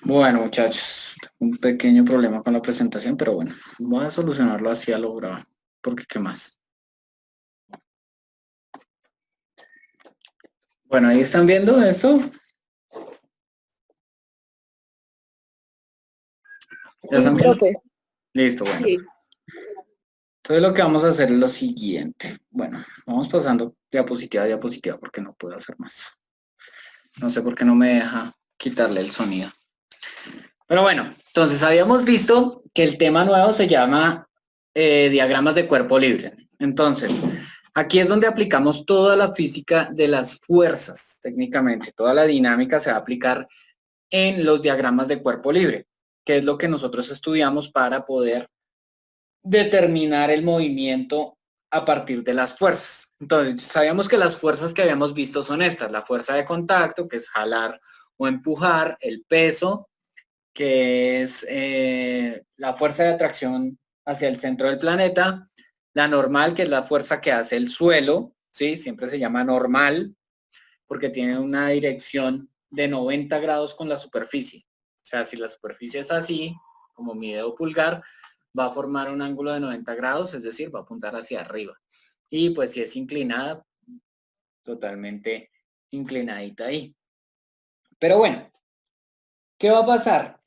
Bueno, muchachos, tengo un pequeño problema con la presentación, pero bueno, voy a solucionarlo así a lo bravo, porque ¿qué más? Bueno, ahí están viendo esto. ¿Ya Sí, están viendo? profe, Listo, bueno. sí. Entonces lo que vamos a hacer es lo siguiente. Bueno, vamos pasando diapositiva a diapositiva porque no puedo hacer más. No sé por qué no me deja quitarle el sonido. Pero bueno, entonces habíamos visto que el tema nuevo se llama diagramas de cuerpo libre. Entonces, aquí es donde aplicamos toda la física de las fuerzas, técnicamente. Toda la dinámica se va a aplicar en los diagramas de cuerpo libre, que es lo que nosotros estudiamos para poder determinar el movimiento a partir de las fuerzas. Entonces, sabíamos que las fuerzas que habíamos visto son estas: la fuerza de contacto, que es jalar o empujar; el peso, que es la fuerza de atracción hacia el centro del planeta; la normal, que es la fuerza que hace el suelo, ¿sí? Siempre se llama normal porque tiene una dirección de 90 grados con la superficie. O sea, si la superficie es así, como mi dedo pulgar, va a formar un ángulo de 90 grados, es decir, va a apuntar hacia arriba. Y pues si es inclinada, totalmente inclinadita ahí. Pero bueno, ¿qué va a pasar?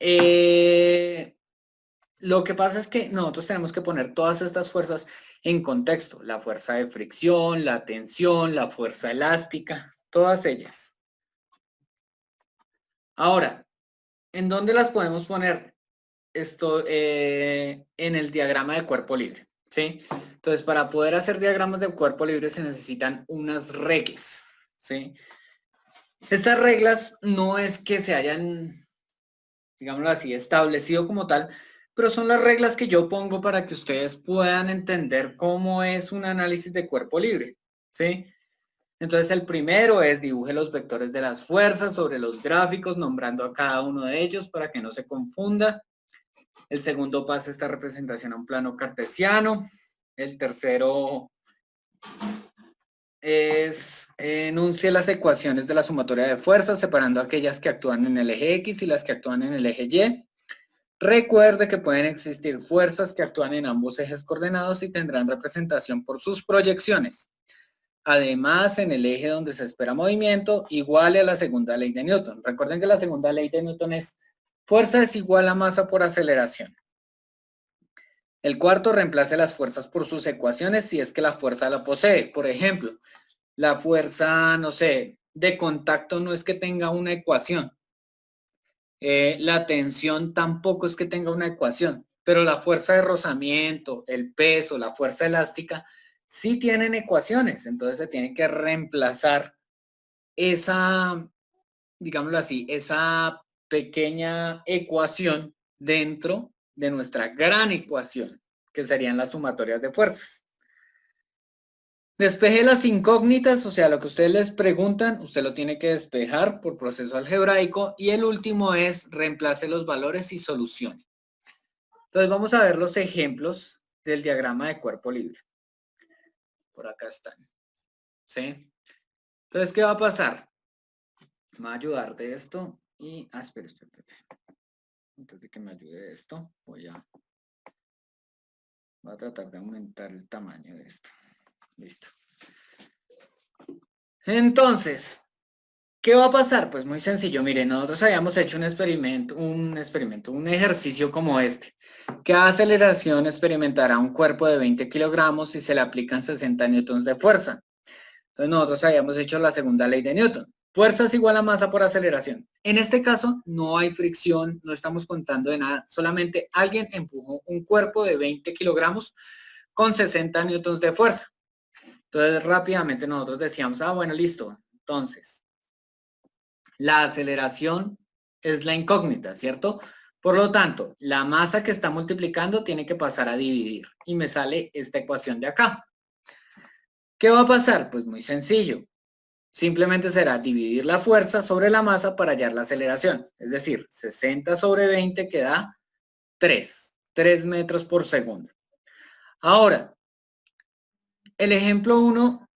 Lo que pasa es que nosotros tenemos que poner todas estas fuerzas en contexto: la fuerza de fricción, la tensión, la fuerza elástica, todas ellas. Ahora, ¿en dónde las podemos poner? Esto en el diagrama de cuerpo libre, ¿sí? Entonces, para poder hacer diagramas de cuerpo libre se necesitan unas reglas, ¿sí? Estas reglas no es que se hayan, digámoslo así, establecido como tal, pero son las reglas que yo pongo para que ustedes puedan entender cómo es un análisis de cuerpo libre, ¿sí? Entonces el primero es: dibuje los vectores de las fuerzas sobre los gráficos, nombrando a cada uno de ellos para que no se confunda. El segundo, pasa esta representación a un plano cartesiano. El tercero es: enuncie las ecuaciones de la sumatoria de fuerzas, separando aquellas que actúan en el eje X y las que actúan en el eje Y. Recuerde que pueden existir fuerzas que actúan en ambos ejes coordenados y tendrán representación por sus proyecciones. Además, en el eje donde se espera movimiento, iguale a la segunda ley de Newton. Recuerden que la segunda ley de Newton es: fuerza es igual a masa por aceleración. El cuarto, reemplace las fuerzas por sus ecuaciones si es que la fuerza la posee. Por ejemplo, la fuerza, no sé, de contacto no es que tenga una ecuación. La tensión tampoco es que tenga una ecuación, pero la fuerza de rozamiento, el peso, la fuerza elástica, sí tienen ecuaciones. Entonces se tiene que reemplazar esa, digámoslo así, esa pequeña ecuación dentro de nuestra gran ecuación, que serían las sumatorias de fuerzas. Despeje las incógnitas, o sea, lo que ustedes les preguntan, usted lo tiene que despejar por proceso algebraico. Y el último es: reemplace los valores y solucione. Entonces vamos a ver los ejemplos del diagrama de cuerpo libre. Por acá están, ¿sí? Entonces, ¿qué va a pasar? Me va a ayudar de esto y... espera. Antes de que me ayude esto, voy a tratar de aumentar el tamaño de esto. Listo. Entonces, ¿qué va a pasar? Pues muy sencillo. Miren, nosotros habíamos hecho un ejercicio como este. ¿Qué aceleración experimentará un cuerpo de 20 kilogramos si se le aplican 60 newtons de fuerza? Entonces nosotros habíamos hecho la segunda ley de Newton. Fuerza es igual a masa por aceleración. En este caso no hay fricción, no estamos contando de nada. Solamente alguien empujó un cuerpo de 20 kilogramos con 60 newtons de fuerza. Entonces rápidamente nosotros decíamos: bueno, listo. Entonces, la aceleración es la incógnita, ¿cierto? Por lo tanto, la masa que está multiplicando tiene que pasar a dividir y me sale esta ecuación de acá. ¿Qué va a pasar? Pues muy sencillo. Simplemente será dividir la fuerza sobre la masa para hallar la aceleración. Es decir, 60 sobre 20 que da 3 metros por segundo. Ahora, el ejemplo 1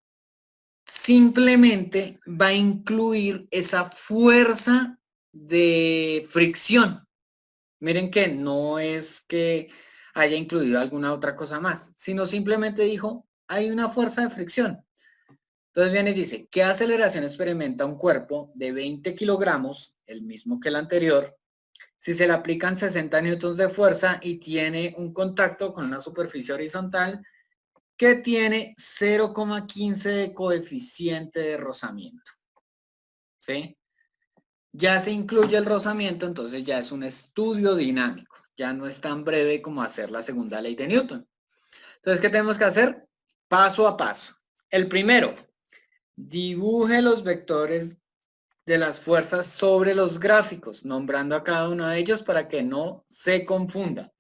simplemente va a incluir esa fuerza de fricción. Miren que no es que haya incluido alguna otra cosa más, sino simplemente dijo, hay una fuerza de fricción. Entonces viene y dice, ¿qué aceleración experimenta un cuerpo de 20 kilogramos, el mismo que el anterior, si se le aplican 60 newtons de fuerza y tiene un contacto con una superficie horizontal que tiene 0,15 de coeficiente de rozamiento? ¿Sí? Ya se incluye el rozamiento, entonces ya es un estudio dinámico. Ya no es tan breve como hacer la segunda ley de Newton. Entonces, ¿qué tenemos que hacer? Paso a paso. El primero, dibuje los vectores de las fuerzas sobre los gráficos, nombrando a cada uno de ellos para que no se confunda.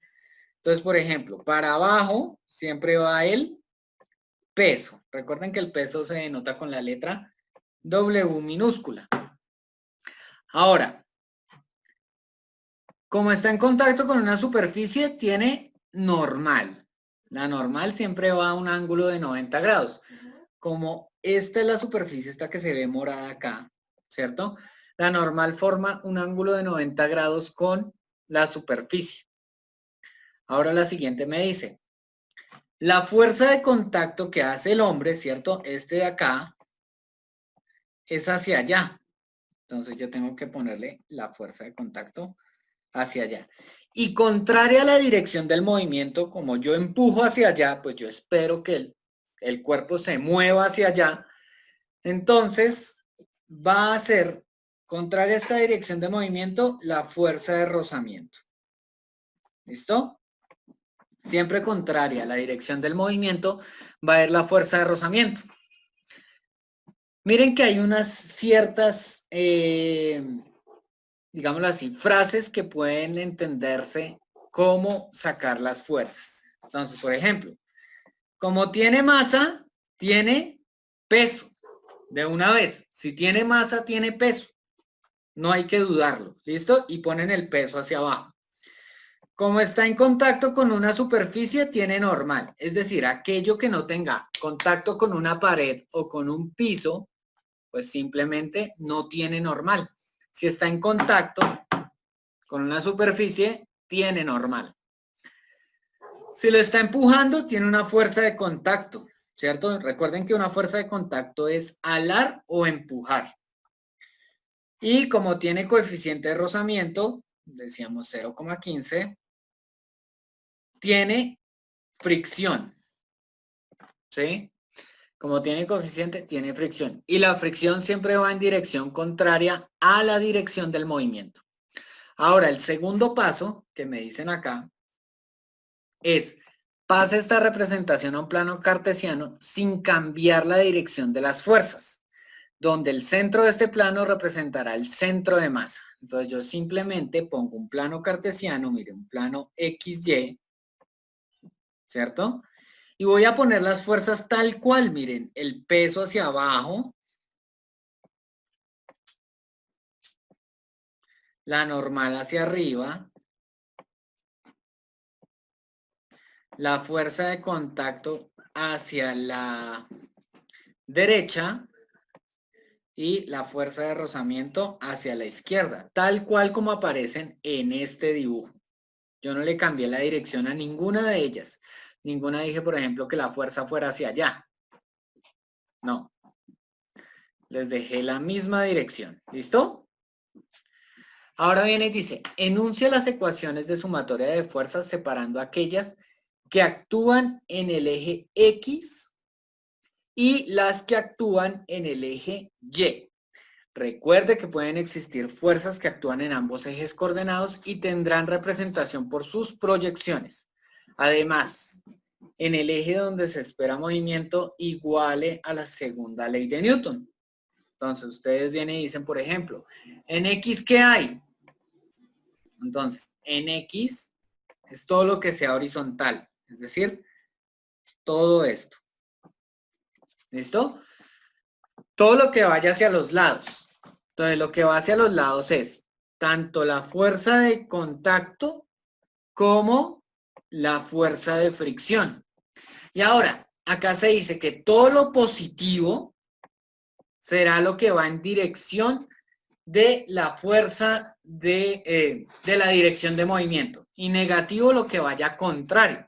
Entonces, por ejemplo, para abajo siempre va el peso. Recuerden que el peso se denota con la letra W minúscula. Ahora, como está en contacto con una superficie, tiene normal. La normal siempre va a un ángulo de 90 grados. Como esta es la superficie, esta que se ve morada acá, ¿cierto? La normal forma un ángulo de 90 grados con la superficie. Ahora la siguiente me dice, la fuerza de contacto que hace el hombre, ¿cierto? Este de acá es hacia allá. Entonces yo tengo que ponerle la fuerza de contacto hacia allá. Y contraria a la dirección del movimiento, como yo empujo hacia allá, pues yo espero que el cuerpo se mueva hacia allá. Entonces va a ser, contraria a esta dirección de movimiento, la fuerza de rozamiento. ¿Listo? Siempre contraria a la dirección del movimiento va a haber la fuerza de rozamiento. Miren que hay unas ciertas, digámoslo así, frases que pueden entenderse cómo sacar las fuerzas. Entonces, por ejemplo, como tiene masa, tiene peso. De una vez, si tiene masa, tiene peso. No hay que dudarlo, ¿listo? Y ponen el peso hacia abajo. Como está en contacto con una superficie, tiene normal. Es decir, aquello que no tenga contacto con una pared o con un piso, pues simplemente no tiene normal. Si está en contacto con una superficie, tiene normal. Si lo está empujando, tiene una fuerza de contacto, ¿cierto? Recuerden que una fuerza de contacto es alar o empujar. Y como tiene coeficiente de rozamiento, decíamos 0,15, tiene fricción, ¿sí? Como tiene coeficiente, tiene fricción. Y la fricción siempre va en dirección contraria a la dirección del movimiento. Ahora, el segundo paso que me dicen acá es, pasa esta representación a un plano cartesiano sin cambiar la dirección de las fuerzas, donde el centro de este plano representará el centro de masa. Entonces yo simplemente pongo un plano cartesiano, mire, un plano XY, ¿cierto? Y voy a poner las fuerzas tal cual, miren, el peso hacia abajo, la normal hacia arriba, la fuerza de contacto hacia la derecha y la fuerza de rozamiento hacia la izquierda, tal cual como aparecen en este dibujo. Yo no le cambié la dirección a ninguna de ellas. Ninguna dije, por ejemplo, que la fuerza fuera hacia allá. No. Les dejé la misma dirección. ¿Listo? Ahora viene y dice, enuncia las ecuaciones de sumatoria de fuerzas separando aquellas que actúan en el eje X y las que actúan en el eje Y. Recuerde que pueden existir fuerzas que actúan en ambos ejes coordenados y tendrán representación por sus proyecciones. Además, en el eje donde se espera movimiento iguale a la segunda ley de Newton. Entonces, ustedes vienen y dicen, por ejemplo, en X, ¿qué hay? Entonces, en X es todo lo que sea horizontal, es decir, todo esto. ¿Listo? Todo lo que vaya hacia los lados. Entonces, lo que va hacia los lados es tanto la fuerza de contacto como la fuerza de fricción. Y ahora, acá se dice que todo lo positivo será lo que va en dirección de la fuerza de la dirección de movimiento y negativo lo que vaya contrario.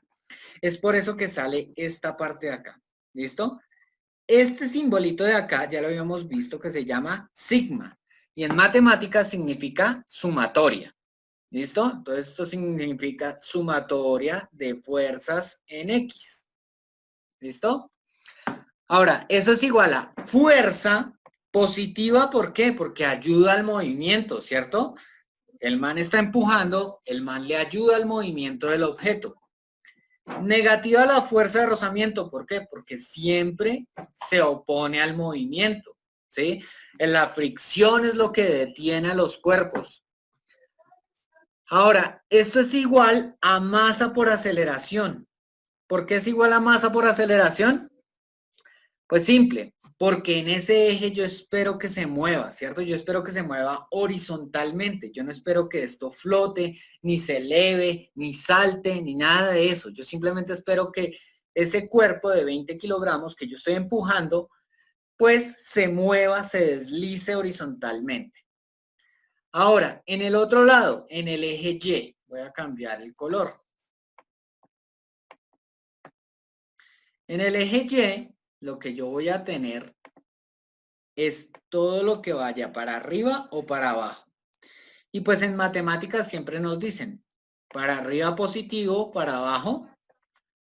Es por eso que sale esta parte de acá. ¿Listo? Este simbolito de acá ya lo habíamos visto que se llama sigma y en matemáticas significa sumatoria. ¿Listo? Entonces esto significa sumatoria de fuerzas en X. ¿Listo? Ahora, eso es igual a fuerza positiva, ¿por qué? Porque ayuda al movimiento, ¿cierto? El man está empujando, el man le ayuda al movimiento del objeto. Negativa la fuerza de rozamiento, ¿por qué? Porque siempre se opone al movimiento, ¿sí? La fricción es lo que detiene a los cuerpos. Ahora, esto es igual a masa por aceleración. ¿Por qué es igual a masa por aceleración? Pues simple, porque en ese eje yo espero que se mueva, ¿cierto? Yo espero que se mueva horizontalmente. Yo no espero que esto flote, ni se eleve, ni salte, ni nada de eso. Yo simplemente espero que ese cuerpo de 20 kilogramos que yo estoy empujando, pues se mueva, se deslice horizontalmente. Ahora, en el otro lado, en el eje Y, voy a cambiar el color. En el eje Y, lo que yo voy a tener es todo lo que vaya para arriba o para abajo. Y pues en matemáticas siempre nos dicen, para arriba positivo, para abajo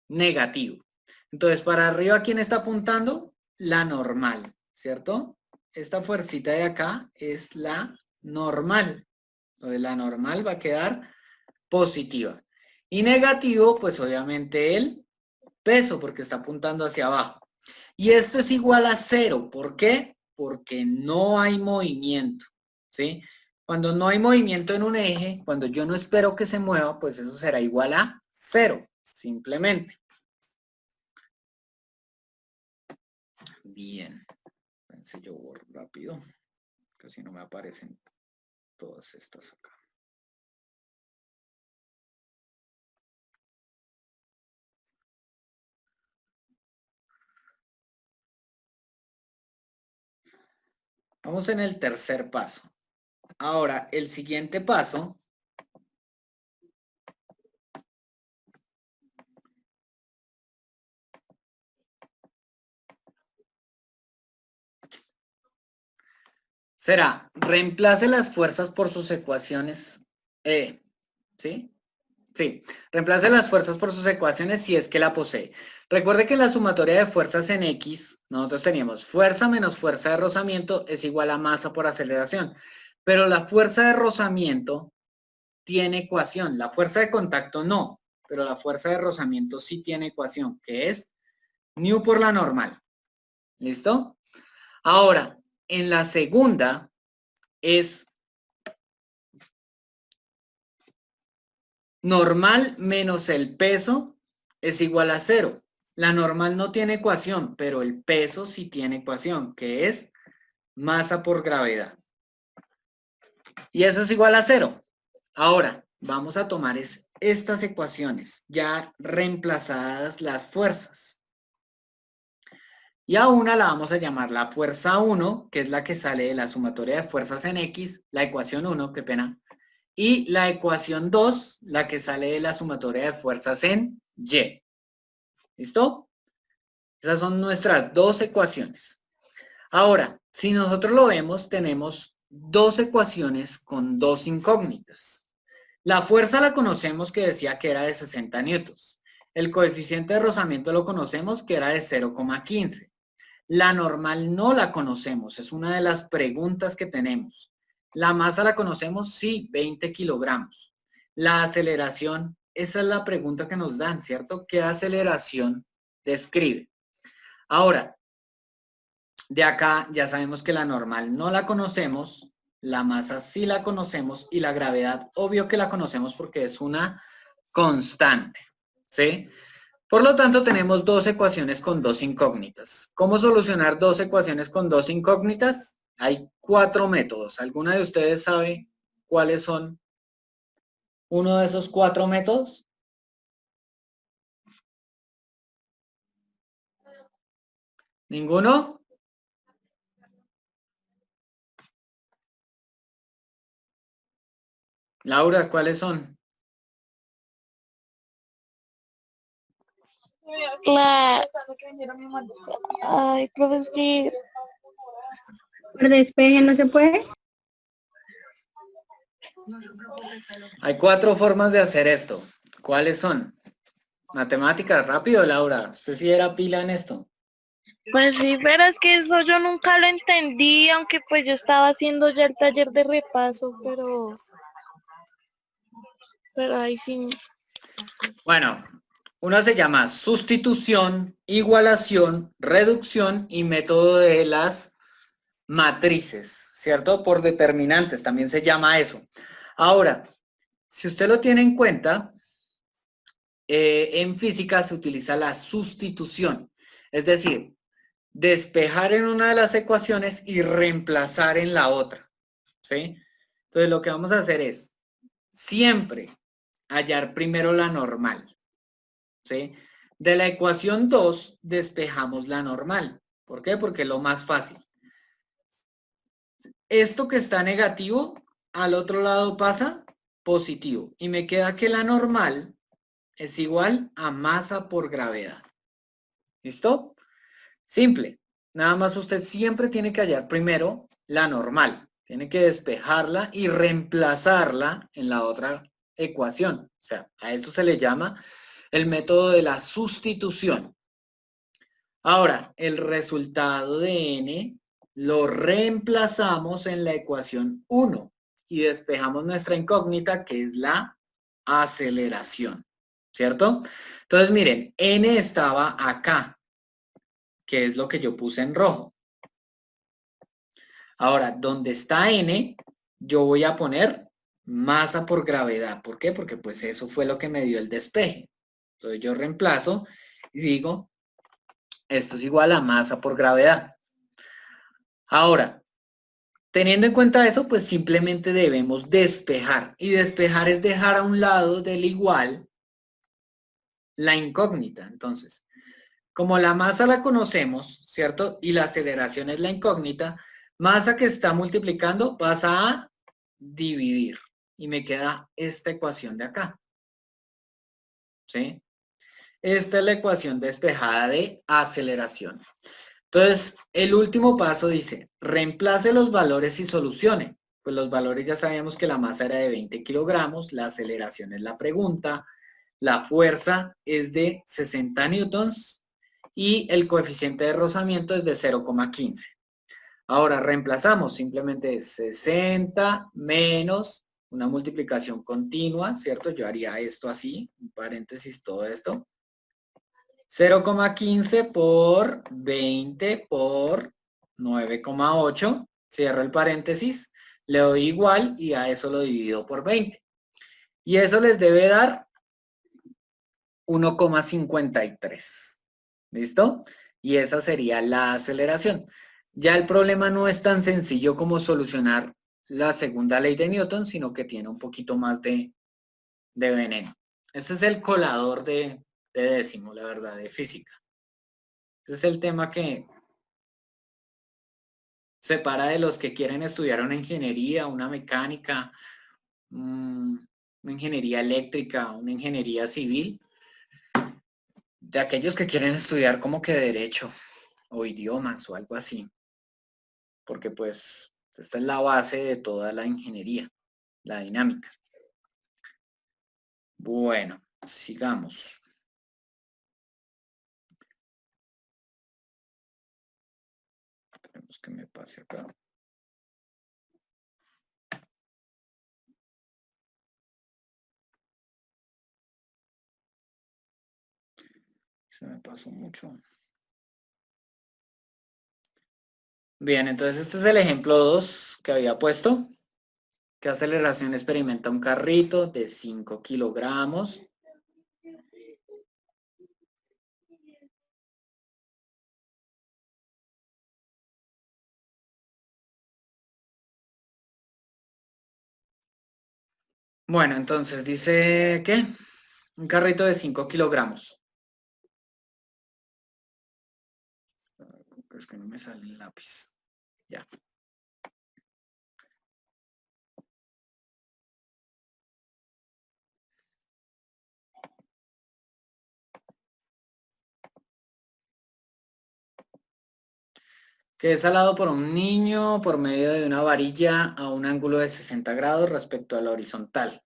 negativo. Entonces, para arriba, ¿quién está apuntando? La normal, ¿cierto? Esta fuercita de acá es la normal. Entonces, la normal va a quedar positiva. Y negativo, pues obviamente el peso, porque está apuntando hacia abajo. Y esto es igual a cero. ¿Por qué? Porque no hay movimiento, ¿sí? Cuando no hay movimiento en un eje, cuando yo no espero que se mueva, pues eso será igual a cero, simplemente. Bien. Si yo borro rápido, casi no me aparecen todas estas acá. Vamos en el tercer paso. Ahora, el siguiente paso será, reemplace las fuerzas por sus ecuaciones. ¿Sí? Sí, reemplace las fuerzas por sus ecuaciones si es que la posee. Recuerde que la sumatoria de fuerzas en X, nosotros teníamos fuerza menos fuerza de rozamiento es igual a masa por aceleración. Pero la fuerza de rozamiento tiene ecuación. La fuerza de contacto no, pero la fuerza de rozamiento sí tiene ecuación, que es nu por la normal. ¿Listo? Ahora, en la segunda es normal menos el peso es igual a cero. La normal no tiene ecuación, pero el peso sí tiene ecuación, que es masa por gravedad. Y eso es igual a cero. Ahora, vamos a tomar estas ecuaciones, ya reemplazadas las fuerzas. Y a una la vamos a llamar la fuerza 1, que es la que sale de la sumatoria de fuerzas en X, la ecuación 1, qué pena. Y la ecuación 2, la que sale de la sumatoria de fuerzas en Y. ¿Listo? Esas son nuestras dos ecuaciones. Ahora, si nosotros lo vemos, tenemos dos ecuaciones con dos incógnitas. La fuerza la conocemos que decía que era de 60 newtons. El coeficiente de rozamiento lo conocemos que era de 0,15. La normal no la conocemos, es una de las preguntas que tenemos. La masa la conocemos, sí, 20 kilogramos. La aceleración, esa es la pregunta que nos dan, ¿cierto? ¿Qué aceleración describe? Ahora, de acá ya sabemos que la normal no la conocemos, la masa sí la conocemos y la gravedad, obvio que la conocemos porque es una constante, ¿sí? Por lo tanto, tenemos dos ecuaciones con dos incógnitas. ¿Cómo solucionar dos ecuaciones con dos incógnitas? Hay cuatro métodos. ¿Alguna de ustedes sabe cuáles son uno de esos cuatro métodos? ¿Ninguno? Laura, ¿cuáles son? Claro. Ay, pero es que por despeje no se puede. Hay 4 formas de hacer esto. ¿Cuáles son? Matemáticas, rápido, Laura. Usted sí era pila en esto. Pues sí, pero es que eso yo nunca lo entendí, aunque pues yo estaba haciendo ya el taller de repaso, pero ahí sí. Bueno, una se llama sustitución, igualación, reducción y método de las matrices, ¿cierto? Por determinantes, también se llama eso. Ahora, si usted lo tiene en cuenta, en física se utiliza la sustitución, es decir, despejar en una de las ecuaciones y reemplazar en la otra, ¿sí? Entonces lo que vamos a hacer es siempre hallar primero la normal, ¿sí? De la ecuación 2 despejamos la normal. ¿Por qué? Porque es lo más fácil. Esto que está negativo, al otro lado pasa positivo. Y me queda que la normal es igual a masa por gravedad. ¿Listo? Simple. Nada más usted siempre tiene que hallar primero la normal. Tiene que despejarla y reemplazarla en la otra ecuación. O sea, a eso se le llama el método de la sustitución. Ahora, el resultado de n lo reemplazamos en la ecuación 1 y despejamos nuestra incógnita que es la aceleración, ¿cierto? Entonces, miren, n estaba acá, que es lo que yo puse en rojo. Ahora, donde está n, yo voy a poner masa por gravedad. ¿Por qué? Porque pues eso fue lo que me dio el despeje. Entonces yo reemplazo y digo, esto es igual a masa por gravedad. Ahora, teniendo en cuenta eso, pues simplemente debemos despejar. Y despejar es dejar a un lado del igual la incógnita. Entonces, como la masa la conocemos, ¿cierto? Y la aceleración es la incógnita, masa que está multiplicando pasa a dividir. Y me queda esta ecuación de acá. ¿Sí? Esta es la ecuación despejada de aceleración. Entonces, el último paso dice, reemplace los valores y solucione. Pues los valores ya sabíamos que la masa era de 20 kilogramos, la aceleración es la pregunta, la fuerza es de 60 newtons y el coeficiente de rozamiento es de 0,15. Ahora reemplazamos, simplemente es 60 menos una multiplicación continua, ¿cierto? Yo haría esto así, un paréntesis, todo esto. 0,15 por 20 por 9,8. Cierro el paréntesis, le doy igual y a eso lo divido por 20. Y eso les debe dar 1,53. ¿Listo? Y esa sería la aceleración. Ya el problema no es tan sencillo como solucionar la segunda ley de Newton, sino que tiene un poquito más de veneno. Este es el colador de décimo, la verdad, de física. Ese es el tema que separa de los que quieren estudiar una ingeniería, una mecánica, una ingeniería eléctrica, una ingeniería civil, de aquellos que quieren estudiar como que derecho o idiomas o algo así, porque pues esta es la base de toda la ingeniería, la dinámica. Bueno, sigamos. Esperemos que me pase acá. Se me pasó mucho. Bien, entonces este es el ejemplo 2 que había puesto. ¿Qué aceleración experimenta un carrito de 5 kilogramos? Bueno, entonces dice, ¿qué? Un carrito de 5 kilogramos. Es que no me sale el lápiz. Ya. que es alado por un niño por medio de una varilla a un ángulo de 60 grados respecto a la horizontal,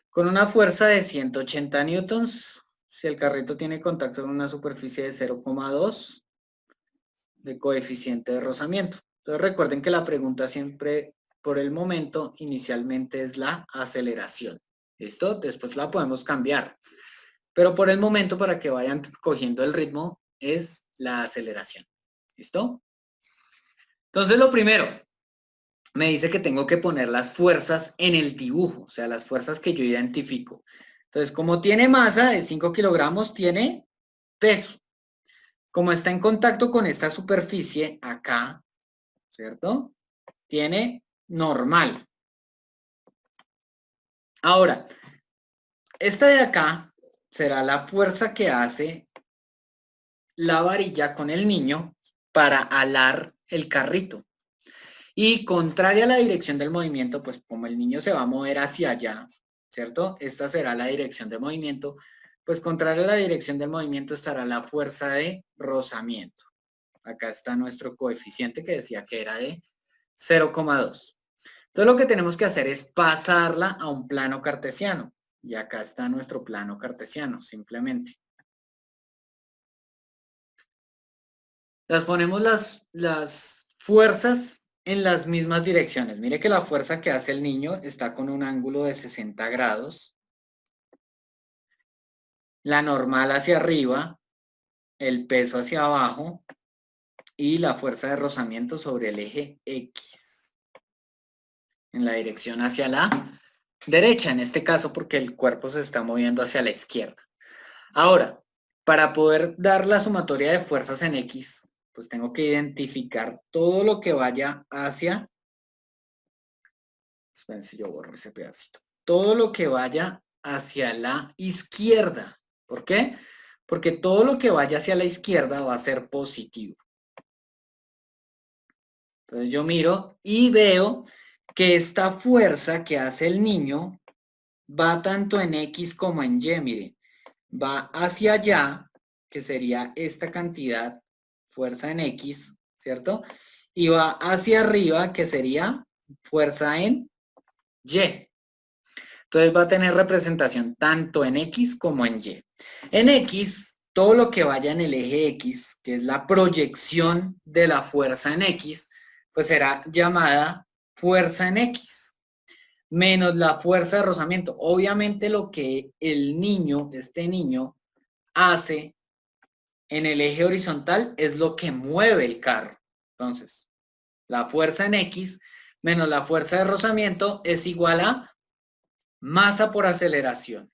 con una fuerza de 180 newtons, si el carrito tiene contacto con una superficie de 0,2 de coeficiente de rozamiento. Entonces recuerden que la pregunta siempre, por el momento, inicialmente es la aceleración. ¿Listo? Después la podemos cambiar. Pero por el momento, para que vayan cogiendo el ritmo, es la aceleración. ¿Listo? Entonces lo primero, me dice que tengo que poner las fuerzas en el dibujo, o sea, las fuerzas que yo identifico. Entonces, como tiene masa de 5 kilogramos, tiene peso. Como está en contacto con esta superficie acá, ¿cierto? Tiene normal. Ahora, esta de acá será la fuerza que hace la varilla con el niño para alar el carrito. Y contraria a la dirección del movimiento, pues como el niño se va a mover hacia allá, ¿cierto? Esta será la dirección de movimiento. Pues contraria a la dirección del movimiento estará la fuerza de rozamiento. Acá está nuestro coeficiente que decía que era de 0,2. Entonces lo que tenemos que hacer es pasarla a un plano cartesiano. Y acá está nuestro plano cartesiano, simplemente. Las ponemos las fuerzas en las mismas direcciones. Mire que la fuerza que hace el niño está con un ángulo de 60 grados. La normal hacia arriba, el peso hacia abajo y la fuerza de rozamiento sobre el eje X. En la dirección hacia la derecha, en este caso porque el cuerpo se está moviendo hacia la izquierda. Ahora, para poder dar la sumatoria de fuerzas en X, pues tengo que identificar todo lo que vaya hacia, esperen si yo borro ese pedacito, todo lo que vaya hacia la izquierda. ¿Por qué? Porque todo lo que vaya hacia la izquierda va a ser positivo. Entonces yo miro y veo que esta fuerza que hace el niño va tanto en X como en Y, mire. Va hacia allá, que sería esta cantidad, fuerza en X, ¿cierto? Y va hacia arriba, que sería fuerza en Y. Entonces va a tener representación tanto en X como en Y. En X, todo lo que vaya en el eje X, que es la proyección de la fuerza en X, pues será llamada fuerza en X, menos la fuerza de rozamiento. Obviamente lo que el niño, este niño, hace en el eje horizontal es lo que mueve el carro. Entonces, la fuerza en X menos la fuerza de rozamiento es igual a masa por aceleración.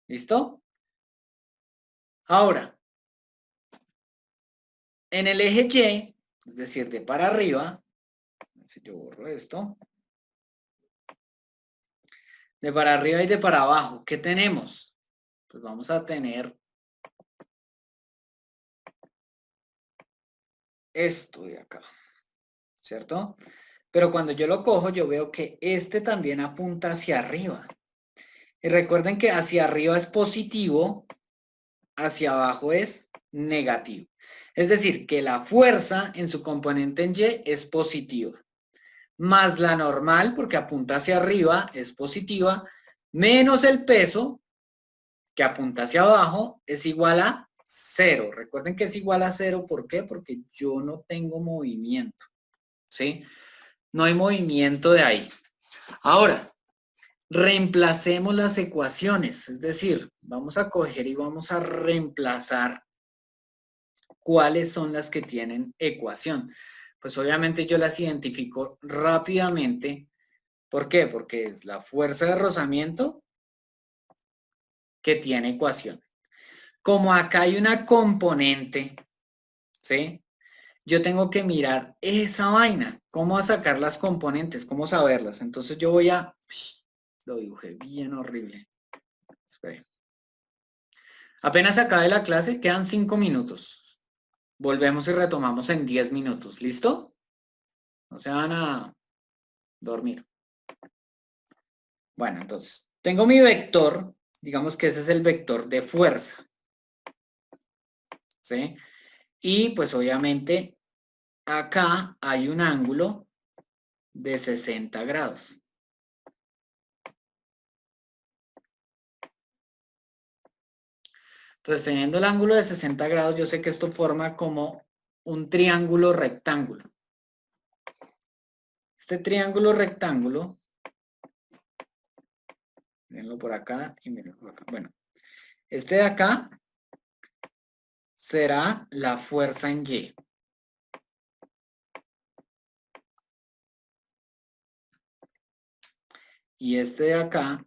¿Listo? Ahora, en el eje Y, es decir, de para arriba, si yo borro esto, de para arriba y de para abajo, ¿qué tenemos? Pues vamos a tener esto de acá, ¿cierto? Pero cuando yo lo cojo, yo veo que este también apunta hacia arriba. Y recuerden que hacia arriba es positivo, hacia abajo es negativo. Es decir, que la fuerza en su componente en Y es positiva, más la normal, porque apunta hacia arriba, es positiva, menos el peso, que apunta hacia abajo, es igual a 0. Recuerden que es igual a 0, ¿por qué? Porque yo no tengo movimiento, ¿sí? No hay movimiento de ahí. Ahora, reemplacemos las ecuaciones, es decir, vamos a coger y vamos a reemplazar cuáles son las que tienen ecuación. Pues obviamente yo las identifico rápidamente. ¿Por qué? Porque es la fuerza de rozamiento que tiene ecuación. Como acá hay una componente, ¿sí? Yo tengo que mirar esa vaina, cómo a sacar las componentes, cómo saberlas. Entonces yo voy a... Lo dibujé bien horrible. Esperen. Apenas acabe la clase, quedan 5 minutos. Volvemos y retomamos en 10 minutos. ¿Listo? No se van a dormir. Bueno, entonces, tengo mi vector, digamos que ese es el vector de fuerza. ¿Sí? Y pues obviamente acá hay un ángulo de 60 grados. Entonces, teniendo el ángulo de 60 grados, yo sé que esto forma como un triángulo rectángulo. Este triángulo rectángulo, mírenlo por acá y mírenlo por acá. Bueno, este de acá será la fuerza en Y. Y este de acá,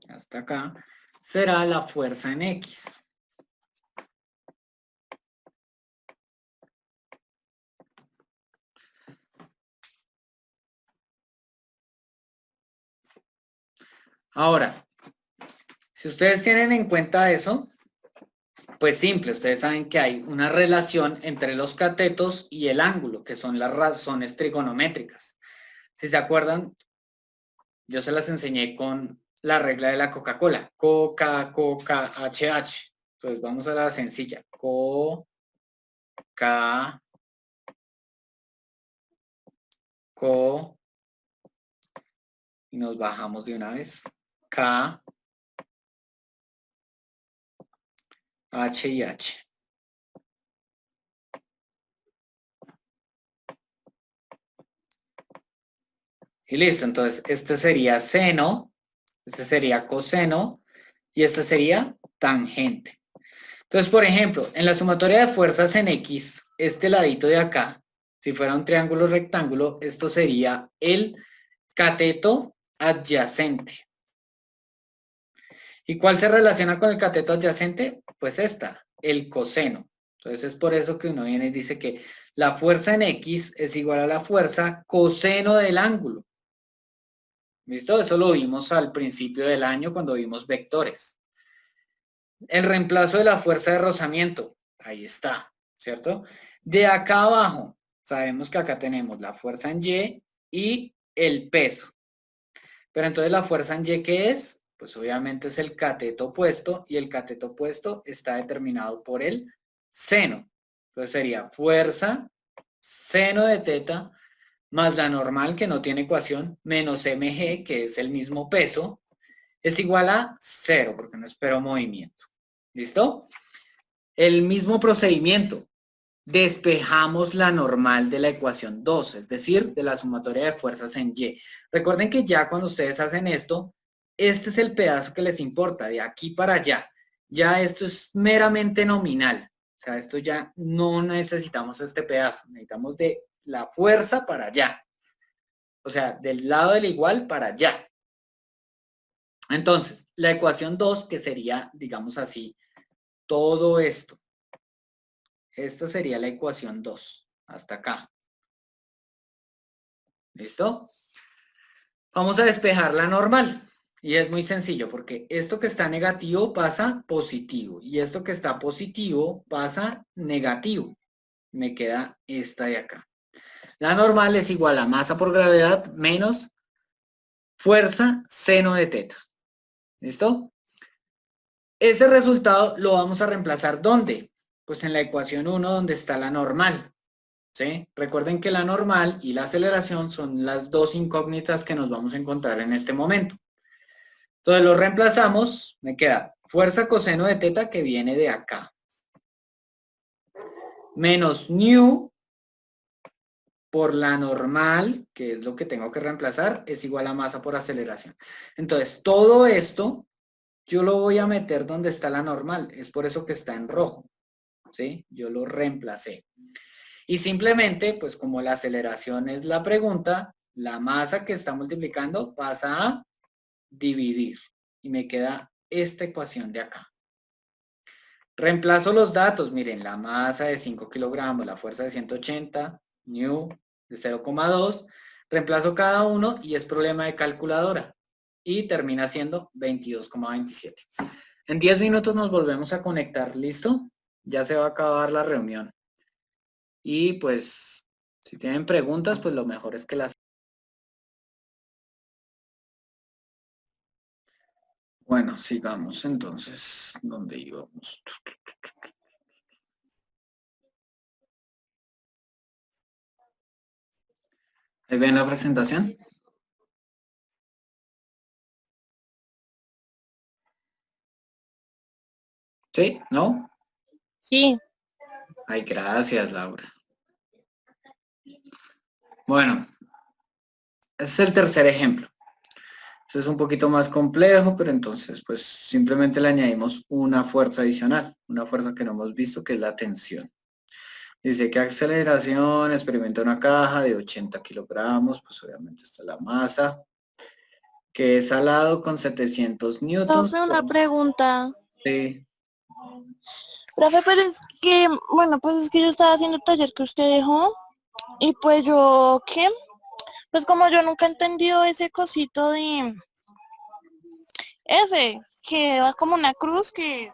hasta acá, será la fuerza en X. Ahora, si ustedes tienen en cuenta eso, pues simple, ustedes saben que hay una relación entre los catetos y el ángulo, que son las razones trigonométricas. Si se acuerdan, yo se las enseñé con la regla de la Coca-Cola. Coca, Coca, HH. Entonces vamos a la sencilla. Co, K, Co, y nos bajamos de una vez. K, H y H. Y listo, entonces este sería seno, este sería coseno y este sería tangente. Entonces, por ejemplo, en la sumatoria de fuerzas en X, este ladito de acá, si fuera un triángulo rectángulo, esto sería el cateto adyacente. ¿Y cuál se relaciona con el cateto adyacente? Pues esta, el coseno. Entonces es por eso que uno viene y dice que la fuerza en X es igual a la fuerza coseno del ángulo. ¿Listo? Eso lo vimos al principio del año cuando vimos vectores. El reemplazo de la fuerza de rozamiento, ahí está, ¿cierto? De acá abajo, sabemos que acá tenemos la fuerza en Y y el peso. Pero entonces la fuerza en Y, ¿qué es? Pues obviamente es el cateto opuesto y el cateto opuesto está determinado por el seno. Entonces sería fuerza, seno de teta, más la normal que no tiene ecuación, menos mg, que es el mismo peso, es igual a 0, porque no espero movimiento. ¿Listo? El mismo procedimiento. Despejamos la normal de la ecuación 2, es decir, de la sumatoria de fuerzas en Y. Recuerden que ya cuando ustedes hacen esto, este es el pedazo que les importa, de aquí para allá. Ya esto es meramente nominal. O sea, esto ya no necesitamos este pedazo, necesitamos de la fuerza para allá. O sea, del lado del igual para allá. Entonces, la ecuación 2, que sería, digamos así, todo esto. Esta sería la ecuación 2, hasta acá. ¿Listo? Vamos a despejar la normal. Y es muy sencillo porque esto que está negativo pasa positivo y esto que está positivo pasa negativo. Me queda esta de acá. La normal es igual a masa por gravedad menos fuerza seno de teta. ¿Listo? Ese resultado lo vamos a reemplazar ¿dónde? Pues en la ecuación 1 donde está la normal. ¿Sí? Recuerden que la normal y la aceleración son las dos incógnitas que nos vamos a encontrar en este momento. Entonces lo reemplazamos, me queda fuerza coseno de teta que viene de acá. Menos nu por la normal, que es lo que tengo que reemplazar, es igual a masa por aceleración. Entonces todo esto yo lo voy a meter donde está la normal. Es por eso que está en rojo. ¿Sí? Yo lo reemplacé. Y simplemente, pues como la aceleración es la pregunta, la masa que está multiplicando pasa a dividir. Y me queda esta ecuación de acá. Reemplazo los datos, miren, la masa de 5 kilogramos, la fuerza de 180, new de 0,2, reemplazo cada uno y es problema de calculadora. Y termina siendo 22,27. En 10 minutos nos volvemos a conectar, ¿listo? Ya se va a acabar la reunión. Y pues, si tienen preguntas, pues lo mejor es que las... Bueno, sigamos entonces, ¿dónde íbamos? ¿Ahí ven la presentación? ¿Sí? ¿No? Sí. Ay, gracias, Laura. Bueno, ese es el tercer ejemplo. Este es un poquito más complejo, pero entonces pues simplemente le añadimos una fuerza adicional, una fuerza que no hemos visto, que es la tensión. Dice que aceleración experimenta una caja de 80 kilogramos, pues obviamente está la masa, que es alado con 700 newtons. Profe, una pregunta. Sí. Profe, pero es que, bueno, pues es que yo estaba haciendo el taller que usted dejó y pues yo, ¿qué? Pues como yo nunca he entendido ese cosito de ese, que va como una cruz, que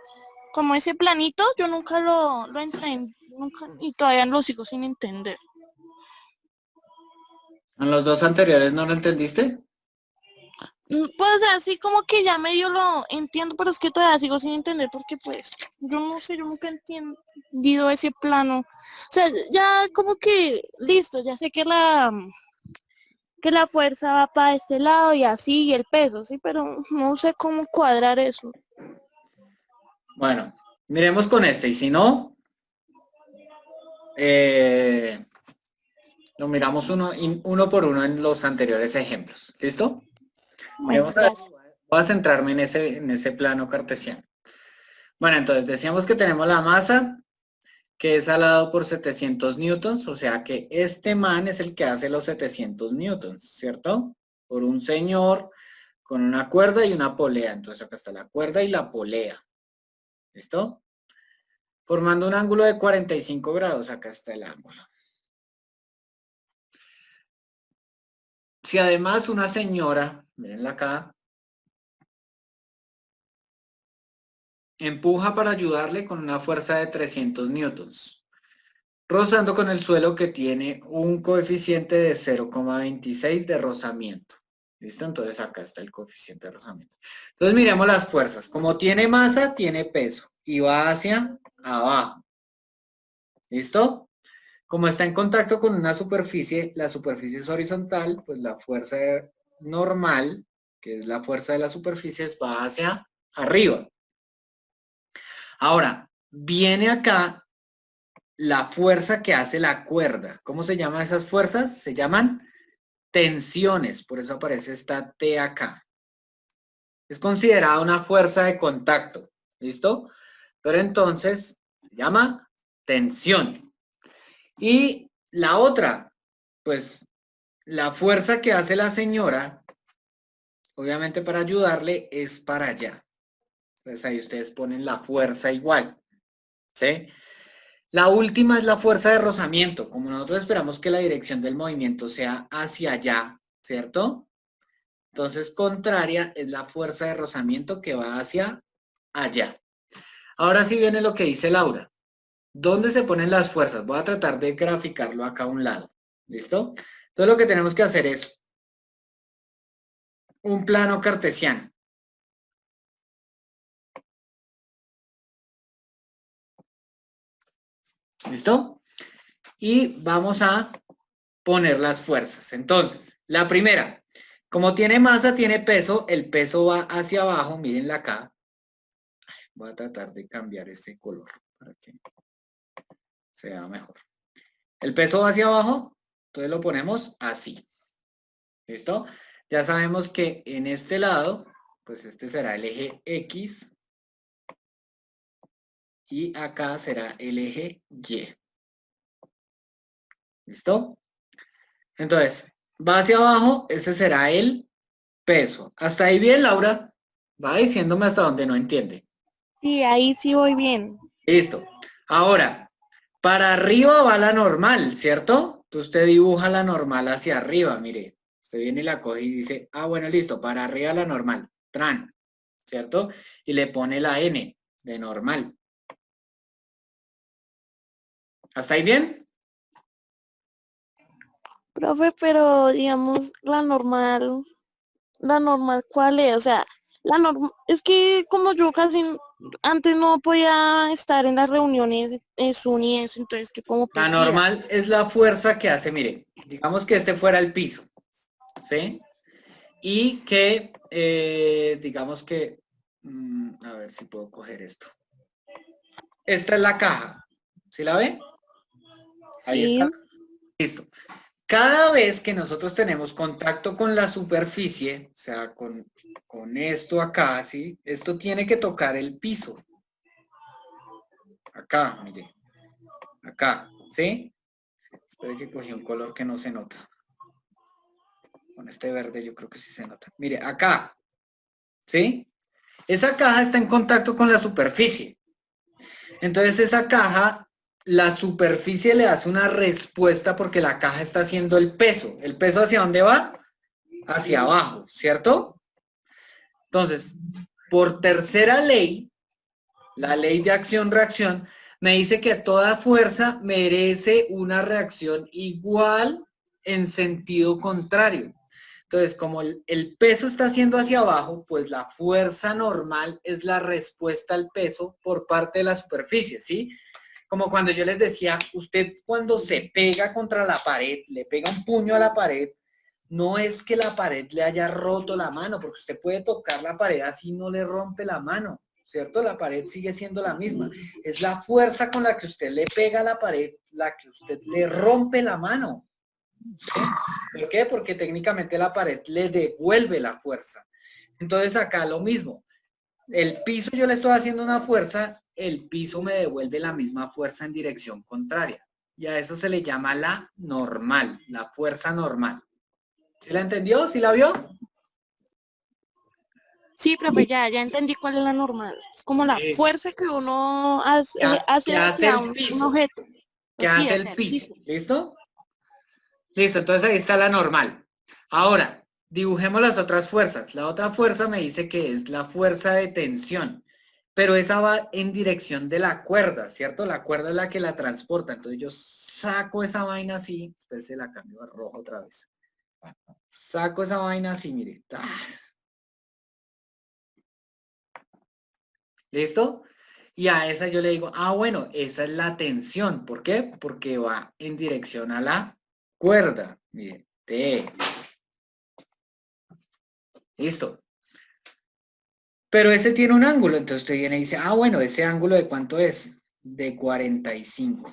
como ese planito, yo nunca lo entendí, nunca, y todavía lo sigo sin entender. ¿En los dos anteriores no lo entendiste? Pues así como que ya medio lo entiendo, pero es que todavía sigo sin entender porque pues, yo no sé, yo nunca he entendido ese plano. O sea, ya como que, listo, ya sé que la fuerza va para este lado y así, y el peso, sí, pero no sé cómo cuadrar eso. Bueno, miremos con este, y si no, lo miramos uno por uno en los anteriores ejemplos. ¿Listo? Bueno, Miremos a ver, gracias. voy a centrarme en ese plano cartesiano. Bueno, entonces decíamos que tenemos la masa, que es alado por 700 newtons, o sea que este man es el que hace los 700 newtons, ¿cierto? Por un señor con una cuerda y una polea. Entonces acá está la cuerda y la polea. ¿Listo? Formando un ángulo de 45 grados. Acá está el ángulo. Si además una señora, mirenla acá, empuja para ayudarle con una fuerza de 300 newtons, rozando con el suelo que tiene un coeficiente de 0,26 de rozamiento. ¿Listo? Entonces acá está el coeficiente de rozamiento. Entonces miremos las fuerzas. Como tiene masa, tiene peso y va hacia abajo. ¿Listo? Como está en contacto con una superficie, la superficie es horizontal, pues la fuerza normal, que es la fuerza de las superficies, va hacia arriba. Ahora, viene acá la fuerza que hace la cuerda. ¿Cómo se llaman esas fuerzas? Se llaman tensiones, por eso aparece esta T acá. Es considerada una fuerza de contacto, ¿listo? Pero entonces se llama tensión. Y la otra, pues la fuerza que hace la señora, obviamente para ayudarle, es para allá. Entonces ahí ustedes ponen la fuerza igual, ¿sí? La última es la fuerza de rozamiento. Como nosotros esperamos que la dirección del movimiento sea hacia allá, ¿cierto? Entonces, contraria es la fuerza de rozamiento que va hacia allá. Ahora sí viene lo que dice Laura. ¿Dónde se ponen las fuerzas? Voy a tratar de graficarlo acá a un lado. ¿Listo? Entonces lo que tenemos que hacer es un plano cartesiano. ¿Listo? Y vamos a poner las fuerzas. Entonces, la primera, como tiene masa, tiene peso, el peso va hacia abajo, mírenla acá. Voy a tratar de cambiar ese color para que sea mejor. El peso va hacia abajo, entonces lo ponemos así. ¿Listo? Ya sabemos que en este lado, pues este será el eje X y acá será el eje Y. ¿Listo? Entonces, va hacia abajo, ese será el peso. ¿Hasta ahí bien, Laura? Va diciéndome hasta donde no entiende. Sí, ahí sí voy bien. Listo. Ahora, para arriba va la normal, ¿cierto? Entonces usted dibuja la normal hacia arriba, mire. Usted viene y la coge y dice, ah, bueno, listo, para arriba la normal, tran, ¿cierto? Y le pone la N de normal. ¿Hasta ahí bien? Profe, pero digamos, la normal, ¿cuál es? O sea, la normal, es que como yo casi antes no podía estar en las reuniones Zoom y eso, entonces que como La perdida. normal es la fuerza que hace, mire. Digamos que este fuera el piso, ¿sí? Y que, digamos que, a ver si puedo coger esto. Esta es la caja, ¿sí la ve? Ahí Sí, está. Listo. Cada vez que nosotros tenemos contacto con la superficie, o sea, con esto acá, ¿sí? Esto tiene que tocar el piso. Acá, mire. Acá, ¿sí? Espere que cogí un color que no se nota. Con este verde yo creo que sí se nota. Mire, acá, ¿sí? Esa caja está en contacto con la superficie. Entonces esa caja, la superficie le hace una respuesta porque la caja está haciendo el peso. ¿El peso hacia dónde va? Hacia abajo, ¿cierto? Entonces, por tercera ley, la ley de acción-reacción, me dice que toda fuerza merece una reacción igual en sentido contrario. Entonces, como el peso está haciendo hacia abajo, pues la fuerza normal es la respuesta al peso por parte de la superficie, ¿sí? Como cuando yo les decía, usted cuando se pega contra la pared, le pega un puño a la pared, no es que la pared le haya roto la mano, porque usted puede tocar la pared así no le rompe la mano, ¿cierto? La pared sigue siendo la misma. Es la fuerza con la que usted le pega a la pared la que usted le rompe la mano. ¿Sí? ¿Por qué? Porque técnicamente la pared le devuelve la fuerza. Entonces acá lo mismo. El piso yo le estoy haciendo una fuerza, el piso me devuelve la misma fuerza en dirección contraria. Y a eso se le llama la normal, la fuerza normal. ¿Sí la entendió? ¿Sí la vio? sí, profe, ya entendí cuál es la normal. Es como la fuerza que uno hace, ¿Qué hace hace hacia el un piso? objeto. ¿Qué Sí, hace el hacia el piso? piso. ¿Listo? Listo, entonces ahí está la normal. Ahora, dibujemos las otras fuerzas. La otra fuerza me dice que es la fuerza de tensión, pero esa va en dirección de la cuerda, ¿cierto? La cuerda es la que la transporta. Entonces yo saco esa vaina así, espérense, la cambio a rojo otra vez. Saco esa vaina así, mire. ¿Listo? Y a esa yo le digo, ah, bueno, esa es la tensión. ¿Por qué? Porque va en dirección a la cuerda. Mire, T. Listo. Pero ese tiene un ángulo, entonces usted viene y dice, ah, bueno, ese ángulo ¿de cuánto es? De 45.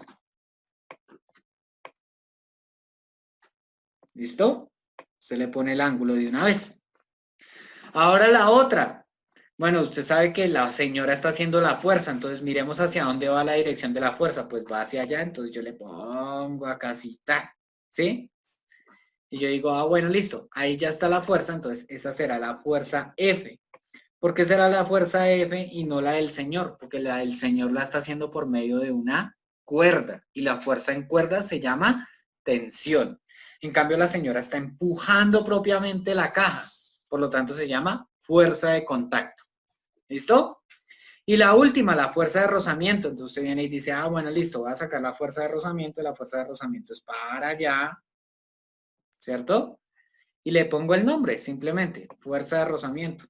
¿Listo? Se le pone el ángulo de una vez. Ahora la otra. Bueno, usted sabe que la señora está haciendo la fuerza, entonces miremos hacia dónde va la dirección de la fuerza. Pues va hacia allá, entonces yo le pongo acá así, ¿sí? Y yo digo, ah, bueno, listo, ahí ya está la fuerza, entonces esa será la fuerza F. ¿Por qué será la fuerza F y no la del señor? Porque la del señor la está haciendo por medio de una cuerda y la fuerza en cuerda se llama tensión. En cambio, la señora está empujando propiamente la caja, por lo tanto se llama fuerza de contacto. ¿Listo? Y la última, la fuerza de rozamiento. Entonces usted viene y dice, ah, bueno, listo, voy a sacar la fuerza de rozamiento. La fuerza de rozamiento es para allá, ¿cierto? Y le pongo el nombre, simplemente, fuerza de rozamiento.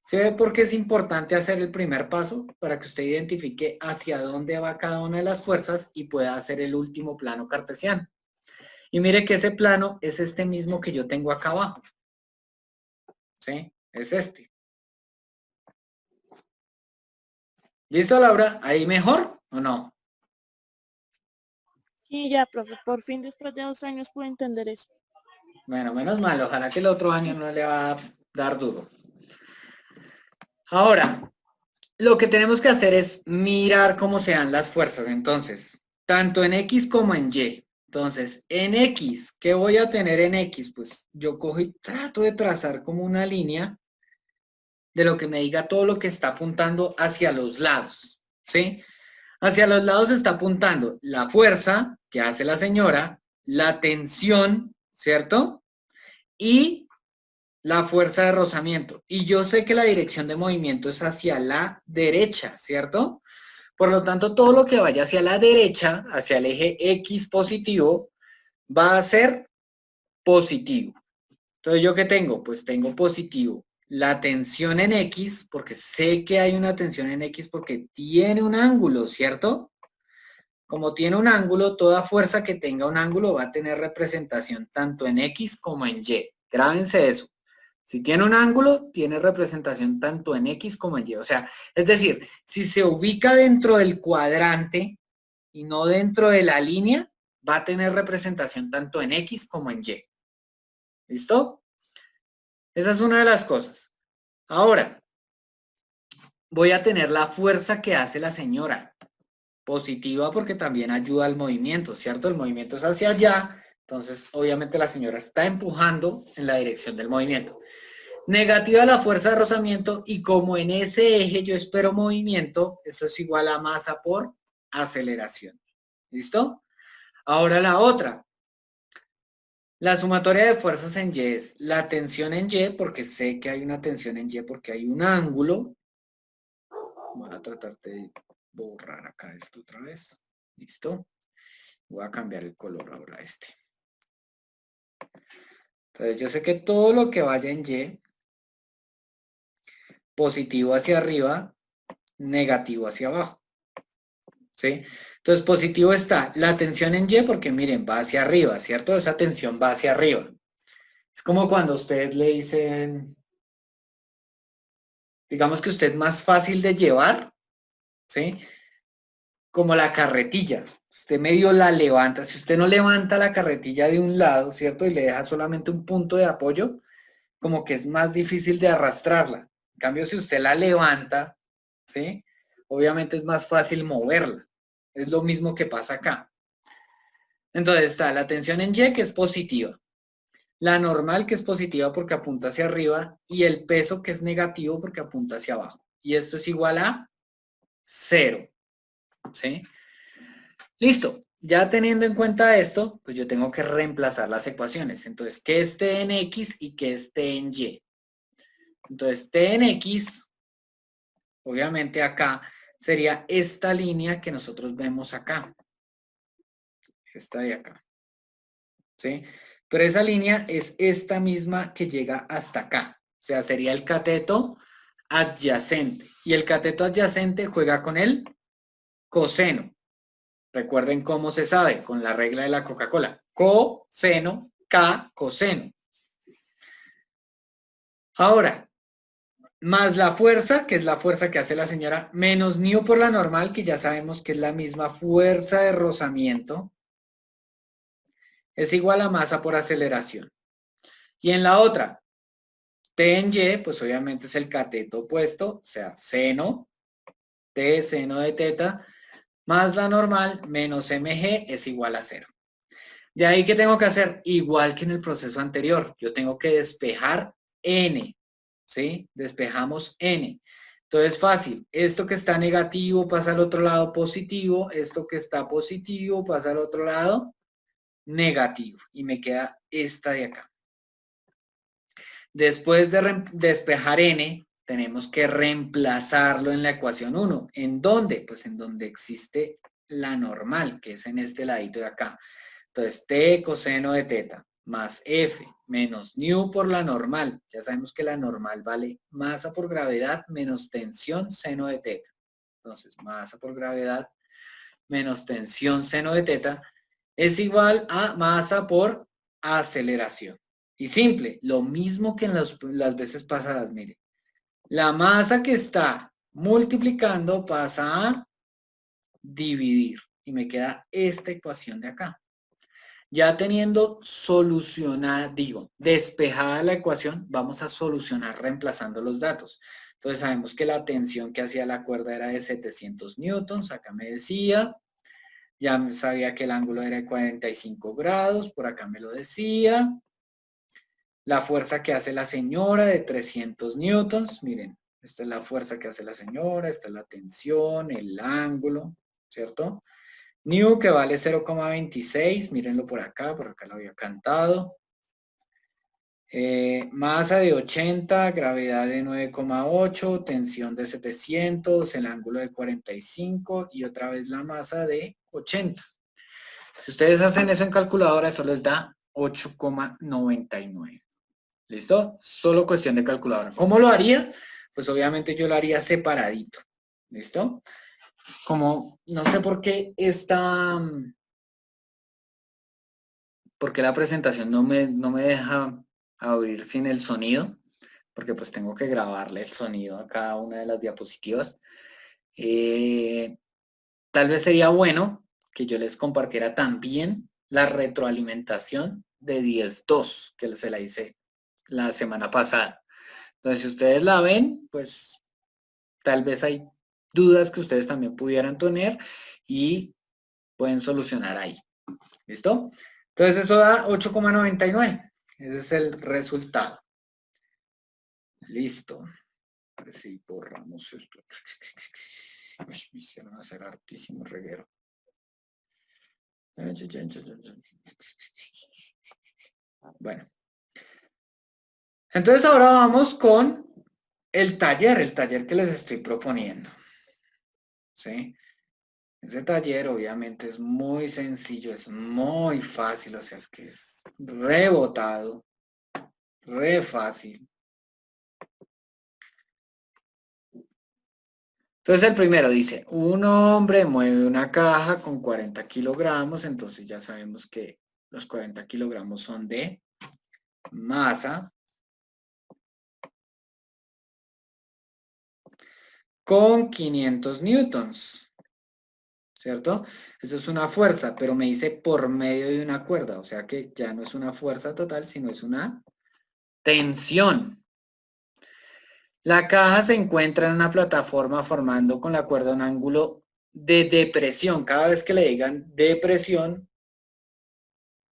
¿Se ve por qué es importante hacer el primer paso? Para que usted identifique hacia dónde va cada una de las fuerzas y pueda hacer el último plano cartesiano. Y mire que ese plano es este mismo que yo tengo acá abajo. ¿Sí? Es este. ¿Listo, Laura? ¿Ahí mejor o no? Sí, ya, profe, por fin después de 2 años pude entender eso. Bueno, menos mal. Ojalá que el otro año no le va a dar duro. Ahora, lo que tenemos que hacer es mirar cómo se dan las fuerzas. Entonces, tanto en X como en Y. Entonces, en X, ¿qué voy a tener en X? Pues yo cojo y trato de trazar como una línea de lo que me diga todo lo que está apuntando hacia los lados, ¿sí? Hacia los lados está apuntando la fuerza que hace la señora, la tensión, ¿cierto? Y la fuerza de rozamiento. Y yo sé que la dirección de movimiento es hacia la derecha, ¿cierto? Por lo tanto, todo lo que vaya hacia la derecha, hacia el eje X positivo, va a ser positivo. Entonces, ¿yo qué tengo? Pues tengo positivo la tensión en X, porque sé que hay una tensión en X porque tiene un ángulo, ¿cierto? Como tiene un ángulo, toda fuerza que tenga un ángulo va a tener representación tanto en X como en Y. Grábense eso. Si tiene un ángulo, tiene representación tanto en X como en Y. O sea, es decir, si se ubica dentro del cuadrante y no dentro de la línea, va a tener representación tanto en X como en Y. ¿Listo? Esa es una de las cosas. Ahora, voy a tener la fuerza que hace la señora. Positiva porque también ayuda al movimiento, ¿cierto? El movimiento es hacia allá, entonces obviamente la señora está empujando en la dirección del movimiento. Negativa la fuerza de rozamiento y como en ese eje yo espero movimiento, eso es igual a masa por aceleración. ¿Listo? Ahora la otra. La sumatoria de fuerzas en Y es la tensión en Y, porque sé que hay una tensión en Y porque hay un ángulo. Voy a tratar de borrar acá esto otra vez. ¿Listo? Voy a cambiar el color ahora a este. Entonces yo sé que todo lo que vaya en Y, positivo hacia arriba, negativo hacia abajo. ¿Sí? Entonces positivo está la tensión en Y porque miren, va hacia arriba, ¿cierto? Esa tensión va hacia arriba. Es como cuando usted le dicen, digamos que usted es más fácil de llevar, ¿sí? Como la carretilla. Usted medio la levanta. Si usted no levanta la carretilla de un lado, ¿cierto? Y le deja solamente un punto de apoyo, como que es más difícil de arrastrarla. En cambio, si usted la levanta, ¿sí? Obviamente es más fácil moverla. Es lo mismo que pasa acá. Entonces está la tensión en Y, que es positiva. La normal, que es positiva porque apunta hacia arriba. Y el peso, que es negativo porque apunta hacia abajo. Y esto es igual a 0. ¿Sí? Listo. Ya teniendo en cuenta esto, pues yo tengo que reemplazar las ecuaciones. Entonces, que esté en X y que esté en Y. Entonces, T en X, obviamente acá, sería esta línea que nosotros vemos acá. Esta de acá. ¿Sí? Pero esa línea es esta misma que llega hasta acá. O sea, sería el cateto adyacente. Y el cateto adyacente juega con el coseno. Recuerden cómo se sabe, con la regla de la Coca-Cola. Coseno, K, coseno. Ahora, más la fuerza, que es la fuerza que hace la señora, menos μ por la normal, que ya sabemos que es la misma fuerza de rozamiento, es igual a masa por aceleración. Y en la otra, T en Y, pues obviamente es el cateto opuesto, o sea, seno, T seno de teta, más la normal, menos mg es igual a 0. De ahí, ¿qué tengo que hacer? Igual que en el proceso anterior, yo tengo que despejar n, ¿sí? Despejamos n. Entonces, fácil, esto que está negativo pasa al otro lado positivo, esto que está positivo pasa al otro lado negativo, y me queda esta de acá. Después de despejar n, tenemos que reemplazarlo en la ecuación 1. ¿En dónde? Pues en donde existe la normal, que es en este ladito de acá. Entonces, t coseno de teta más f menos μ por la normal. Ya sabemos que la normal vale masa por gravedad menos tensión seno de teta. Entonces, masa por gravedad menos tensión seno de teta es igual a masa por aceleración. Y simple, lo mismo que en las veces pasadas, mire. La masa que está multiplicando pasa a dividir. Y me queda esta ecuación de acá. Ya teniendo solucionada, despejada la ecuación, vamos a solucionar reemplazando los datos. Entonces sabemos que la tensión que hacía la cuerda era de 700 newtons, acá me decía. Ya sabía que el ángulo era de 45 grados, por acá me lo decía. La fuerza que hace la señora de 300 newtons, miren, esta es la fuerza que hace la señora, esta es la tensión, el ángulo, ¿cierto? New que vale 0,26, mírenlo por acá lo había cantado. Masa de 80, gravedad de 9,8, tensión de 700, el ángulo de 45 y otra vez la masa de 80. Si ustedes hacen eso en calculadora, eso les da 8,99. ¿Listo? Solo cuestión de calculadora. ¿Cómo lo haría? Pues obviamente yo lo haría separadito. ¿Listo? como, no sé por qué porque la presentación no me deja abrir sin el sonido, porque pues tengo que grabarle el sonido a cada una de las diapositivas. Tal vez sería bueno que yo les compartiera también la retroalimentación de 10.2 que se la hice la semana pasada. Entonces, si ustedes la ven, pues tal vez hay dudas que ustedes también pudieran tener y pueden solucionar ahí. ¿Listo? Entonces eso da 8,99. Ese es el resultado. Listo. A ver si borramos esto. Uy, me hicieron hacer hartísimo reguero. Bueno. Entonces ahora vamos con el taller que les estoy proponiendo. ¿Sí? Ese taller obviamente es muy sencillo, es muy fácil, o sea, es que es rebotado, re fácil. Entonces el primero dice, un hombre mueve una caja con 40 kilogramos, entonces ya sabemos que los 40 kilogramos son de masa con 500 newtons, ¿cierto? Eso es una fuerza, pero me dice por medio de una cuerda, o sea que ya no es una fuerza total, sino es una tensión. La caja se encuentra en una plataforma formando con la cuerda un ángulo de depresión. Cada vez que le digan depresión,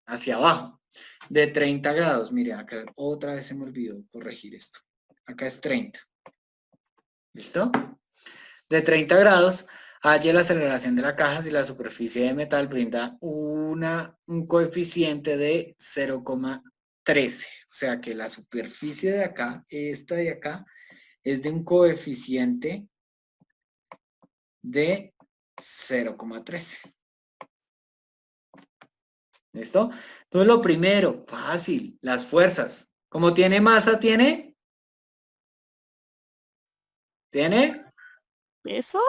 hacia abajo, de 30 grados. Mire, acá otra vez se me olvidó corregir esto. Acá es 30. ¿Listo? De 30 grados, halle la aceleración de la caja si la superficie de metal brinda un coeficiente de 0,13. O sea que la superficie de acá, esta de acá, es de un coeficiente de 0,13. ¿Listo? Entonces lo primero, fácil, las fuerzas. Como tiene masa, ¿tiene? ¿Eso?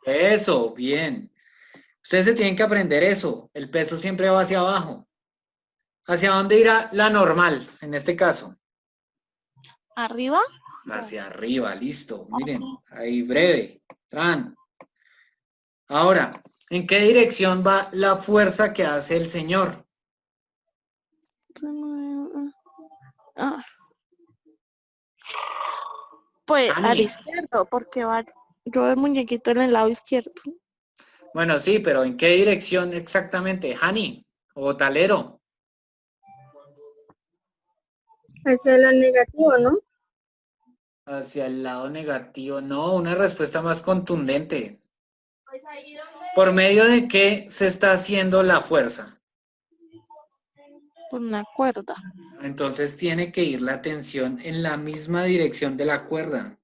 Eso, bien. Ustedes se tienen que aprender eso. El peso siempre va hacia abajo. ¿Hacia dónde irá la normal, en este caso? ¿Arriba? Hacia arriba, listo. Miren, ahí breve. Tran. Ahora, ¿en qué dirección va la fuerza que hace el señor? Ah, pues al Ani. izquierdo, porque va yo el muñequito en el lado izquierdo. Bueno, sí, pero ¿en qué dirección exactamente? Hani o Talero. Hacia lo negativo, ¿no? Hacia el lado negativo. No, una respuesta más contundente. ¿Por medio de qué se está haciendo la fuerza? Por una cuerda. Entonces tiene que ir la tensión en la misma dirección de la cuerda.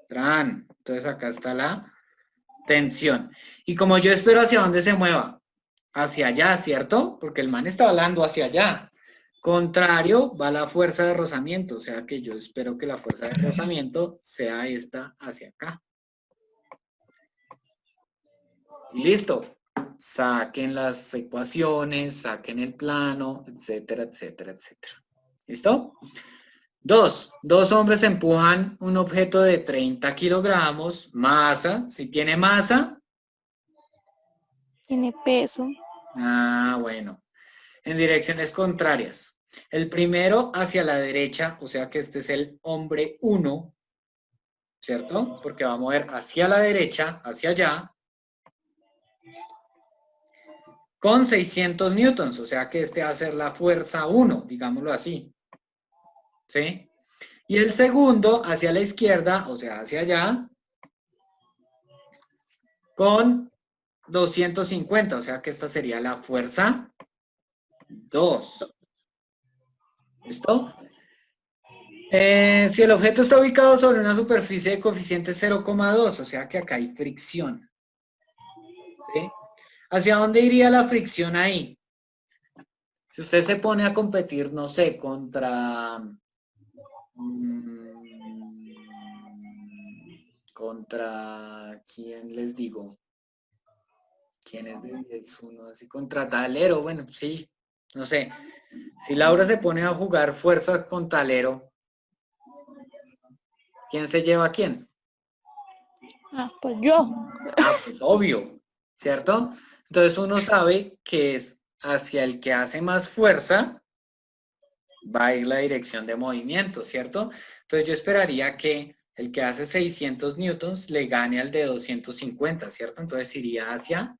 Tran. Entonces acá está la tensión. Y como yo espero hacia dónde se mueva, hacia allá, ¿cierto? Porque el man está hablando hacia allá. Contrario va la fuerza de rozamiento, o sea que yo espero que la fuerza de rozamiento sea esta hacia acá. Y listo. Saquen las ecuaciones, saquen el plano, etcétera, etcétera, etcétera. ¿Listo? Dos hombres empujan un objeto de 30 kilogramos, masa. Si tiene masa, Tiene peso. bueno, en direcciones contrarias. El primero hacia la derecha, o sea que este es el hombre 1, ¿cierto? Porque va a mover hacia la derecha, hacia allá, con 600 newtons, o sea que este va a ser la fuerza 1, digámoslo así. ¿Sí? Y el segundo hacia la izquierda, o sea, hacia allá, con 250, o sea que esta sería la fuerza 2. ¿Listo? Si el objeto está ubicado sobre una superficie de coeficiente 0,2, o sea que acá hay fricción. ¿Sí? ¿Hacia dónde iría la fricción ahí? Si usted se pone a competir, no sé, contra ¿Contra quién les digo? ¿Quién es de 10-1? Así contra Talero, bueno, sí, no sé. Si Laura se pone a jugar fuerza con Talero, ¿quién se lleva a quién? Ah, pues yo. Ah, pues obvio, ¿cierto? Entonces uno sabe que es hacia el que hace más fuerza va a ir la dirección de movimiento, ¿cierto? Entonces yo esperaría que el que hace 600 newtons le gane al de 250, ¿cierto? Entonces iría hacia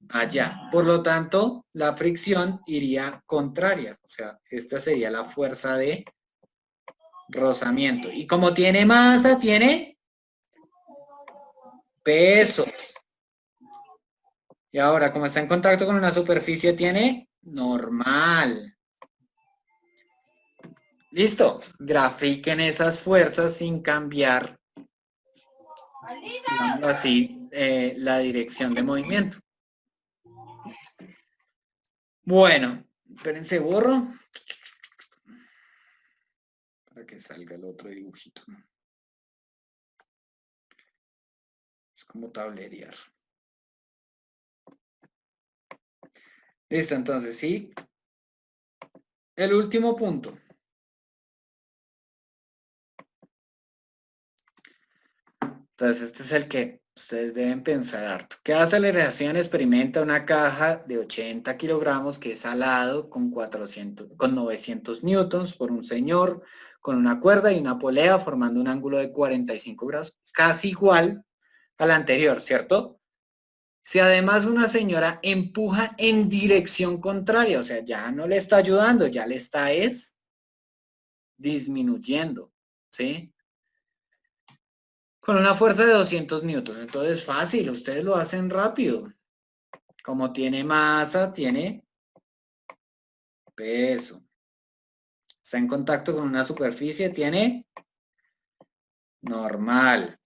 allá. Por lo tanto, la fricción iría contraria. O sea, esta sería la fuerza de rozamiento. Y como tiene masa, tiene peso. Y ahora, como está en contacto con una superficie, tiene normal. Listo. Grafiquen esas fuerzas sin cambiar, digámoslo así, la dirección de movimiento. Bueno, espérense, borro para que salga el otro dibujito. Es como tablerear. Listo, entonces, sí. El último punto. Entonces, este es el que ustedes deben pensar harto. ¿Qué aceleración experimenta una caja de 80 kilogramos que es alado con 900 newtons por un señor con una cuerda y una polea formando un ángulo de 45 grados, casi igual al anterior, ¿cierto? Si además una señora empuja en dirección contraria, o sea, ya no le está ayudando, ya le está disminuyendo, ¿sí? Con una fuerza de 200 newtons. Entonces es fácil, ustedes lo hacen rápido. Como tiene masa, tiene peso. Está en contacto con una superficie, tiene normal.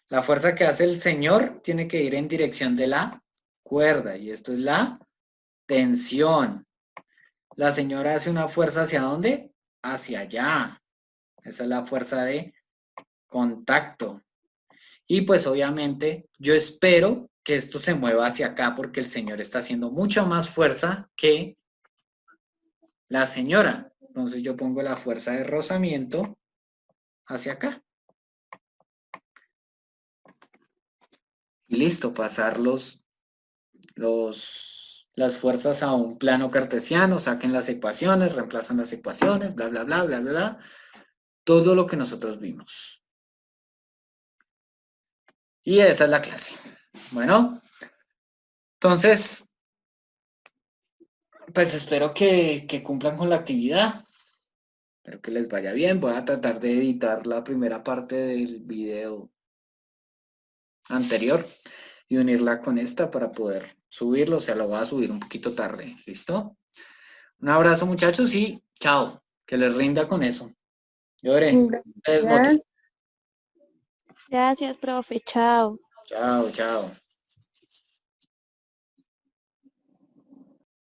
La fuerza que hace el señor tiene que ir en dirección de la cuerda y esto es la tensión. La señora hace una fuerza ¿hacia dónde? Hacia allá. Esa es la fuerza de contacto. Y pues obviamente yo espero que esto se mueva hacia acá porque el señor está haciendo mucha más fuerza que la señora. Entonces yo pongo la fuerza de rozamiento hacia acá. Y listo, pasar las fuerzas a un plano cartesiano, saquen las ecuaciones, reemplazan las ecuaciones, bla, bla, bla, bla, bla, bla. Todo lo que nosotros vimos. Y esa es la clase. Bueno, entonces, pues espero que cumplan con la actividad. Espero que les vaya bien. Voy a tratar de editar la primera parte del video anterior y unirla con esta para poder subirlo. O sea, lo voy a subir un poquito tarde. ¿Listo? Un abrazo, muchachos, y chao. Que les rinda con eso. Llore. Ya. Gracias, profe. Chao. Chao, chao.